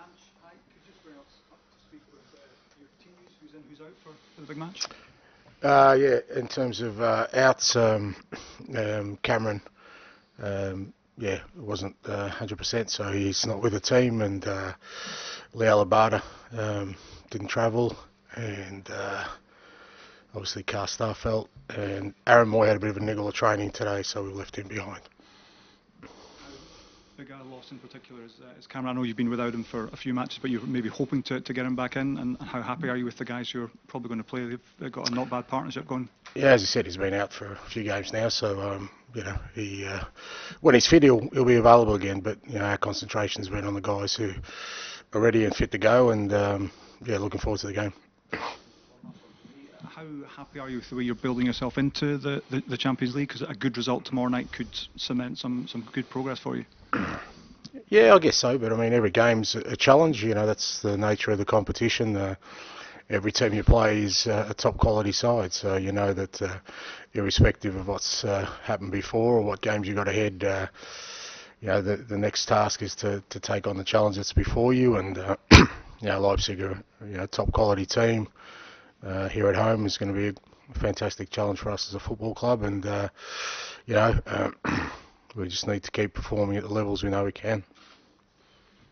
Hi, could you just bring us up to speak with your team news? Who's in, who's out for the big match? Yeah, in terms of outs, Cameron, yeah, wasn't 100%, so he's not with the team, and Leo Labata didn't travel, and obviously Carl Starfelt, and Aaron Moy had a bit of a niggle of training today, so we left him behind. Big loss in particular is Cameron. I know you've been without him for a few matches, but you're maybe hoping to get him back in. And how happy are you with the guys who are probably going to play? They've got a not bad partnership going. Yeah, as you said, he's been out for a few games now, so he when he's fit, he'll be available again. But our concentration's been on the guys who are ready and fit to go, and looking forward to the game. How happy are you with the way you're building yourself into the Champions League? Because a good result tomorrow night could cement some good progress for you. Yeah, I guess so. But I mean, every game's a challenge. That's the nature of the competition. Every team you play is a top quality side, so you know that irrespective of what's happened before or what games you got ahead, the next task is to take on the challenge that's before you. And Leipzig are a top quality team. Here at home is going to be a fantastic challenge for us as a football club, and we just need to keep performing at the levels we know we can.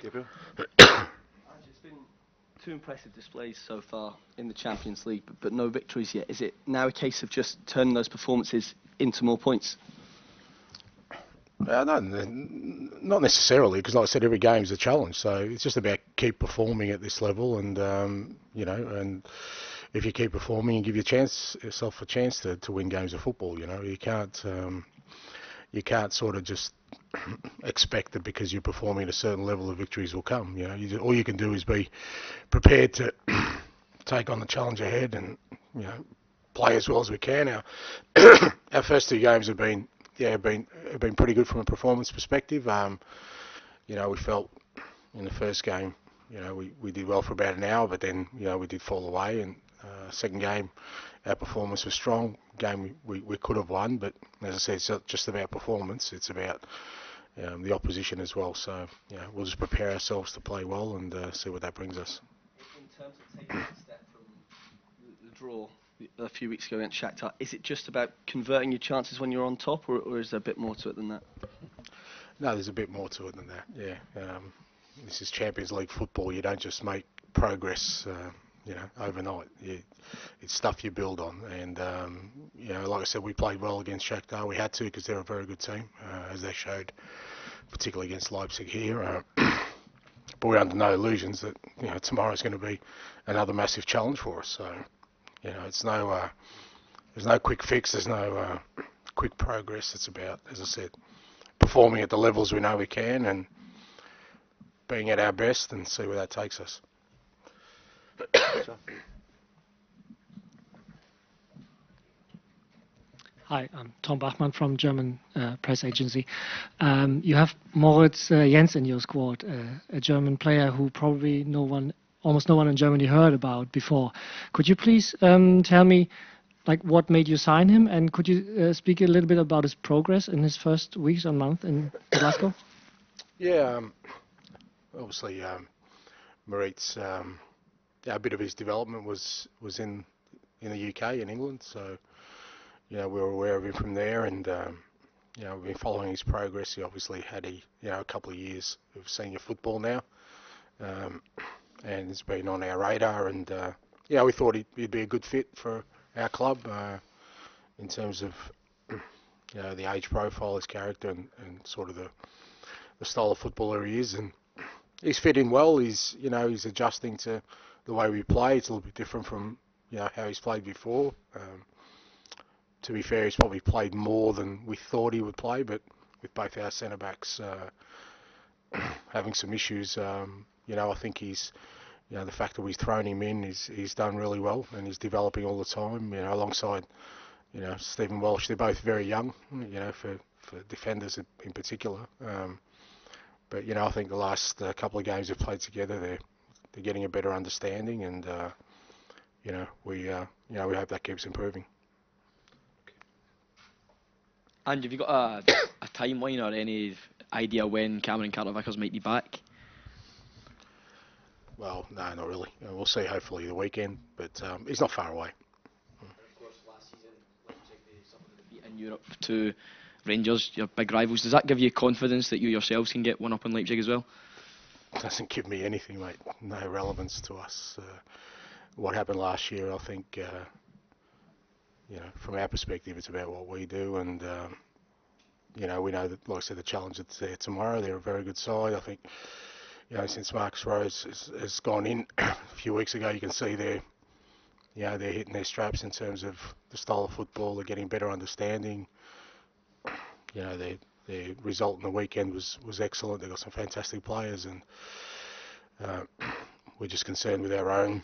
Gabriel? It's been two impressive displays so far in the Champions League, but no victories yet. Is it now a case of just turning those performances into more points? No, not necessarily, because like I said, every game's a challenge. So it's just about keep performing at this level, and and if you keep performing and give yourself a chance to win games of football, you can't sort of just expect that because you're performing at a certain level, the victories will come. All you can do is be prepared to take on the challenge ahead and play as well as we can. Our first two games have been pretty good from a performance perspective. We felt in the first game, we did well for about an hour, but then we did fall away. And second game, our performance was strong. Game we could have won, but as I said, it's not just about performance. It's about the opposition as well. So we'll just prepare ourselves to play well and see what that brings us. In terms of taking a step from the draw a few weeks ago against Shakhtar, is it just about converting your chances when you're on top, or is there a bit more to it than that? No, there's a bit more to it than that. Yeah, this is Champions League football. You don't just make progress, overnight. It's stuff you build on. And like I said, we played well against Shakhtar. We had to because they're a very good team, as they showed, particularly against Leipzig here. But we're under no illusions that tomorrow's going to be another massive challenge for us. So it's there's no quick fix. There's no quick progress. It's about, as I said, performing at the levels we know we can and being at our best and see where that takes us. Hi, I'm Tom Bachmann from German press agency. You have Moritz Jens in your squad, a German player who probably almost no one in Germany heard about before. Could you please tell me, what made you sign him, and could you speak a little bit about his progress in his first weeks or month in Glasgow? Yeah, obviously, Moritz, a bit of his development was in the UK, in England, so we were aware of him from there, and we've been following his progress. He obviously had a couple of years of senior football now, and he's been on our radar, and we thought he'd be a good fit for our club in terms of the age profile, his character, and sort of the style of footballer he is, and he's fit in well. He's adjusting to the way we play. It's a little bit different from how he's played before. To be fair, he's probably played more than we thought he would play, but with both our centre backs having some issues, I think he's the fact that we've thrown him in, he's done really well, and he's developing all the time. Alongside Stephen Welsh, they're both very young. For defenders in particular. But I think the last couple of games they've played together, they're getting a better understanding, and we hope that keeps improving. And have you got a timeline or any idea when Cameron Carter-Vickers might be back? Well, no, not really. We'll see hopefully the weekend, but he's not far away. Of course, last season, Leipzig, they suffered a defeat in Europe to Rangers, your big rivals. Does that give you confidence that you yourselves can get one up on Leipzig as well? Doesn't give me anything, mate. No relevance to us. What happened last year, I think, from our perspective, it's about what we do, and we know that, like I said, the challenge that's there tomorrow. They're a very good side. I think, since Marcus Rose has gone in a few weeks ago, you can see they're hitting their straps in terms of the style of football. They're getting better understanding. Their result in the weekend was excellent. They've got some fantastic players, and we're just concerned with our own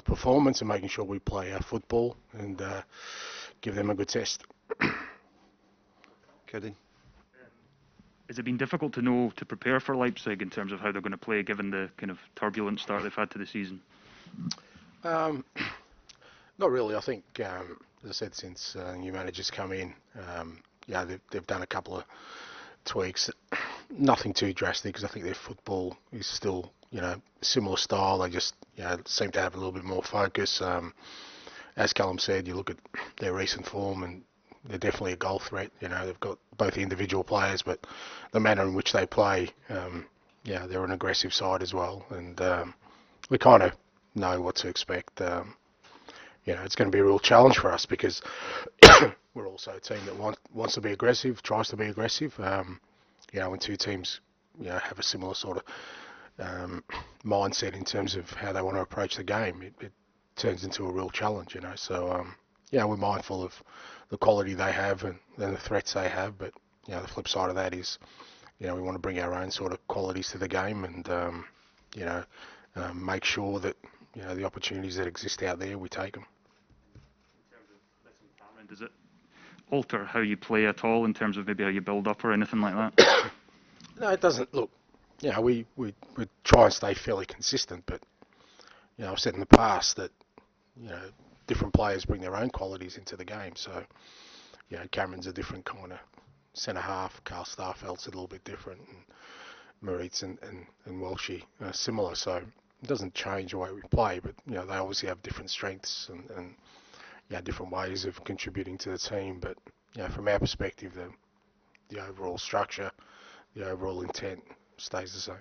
performance and making sure we play our football and give them a good test. Kidding. Has it been difficult to prepare for Leipzig in terms of how they're going to play, given the kind of turbulent start they've had to the season? Not really. I think, as I said, since new managers come in, they've done a couple of tweaks. Nothing too drastic, because I think their football is still, similar style. They just, seem to have a little bit more focus. As Callum said, you look at their recent form, and they're definitely a goal threat. They've got both the individual players, but the manner in which they play, they're an aggressive side as well. And we kind of know what to expect. It's going to be a real challenge for us, because we're also a team that wants to be aggressive, tries to be aggressive. When two teams, have a similar sort of mindset in terms of how they want to approach the game, it turns into a real challenge. So we're mindful of the quality they have and the threats they have, but the flip side of that is, we want to bring our own sort of qualities to the game, and make sure that the opportunities that exist out there, we take them. In terms of this environment, does it alter how you play at all, in terms of maybe how you build up or anything like that? No, it doesn't. Look, we try and stay fairly consistent, but I've said in the past that different players bring their own qualities into the game. So Cameron's a different kind of centre half. Carl Starfeld's a little bit different, and Moritz and Walshy are similar. So it doesn't change the way we play, but they obviously have different strengths and different ways of contributing to the team. But from our perspective, the overall structure, the overall intent stays the same.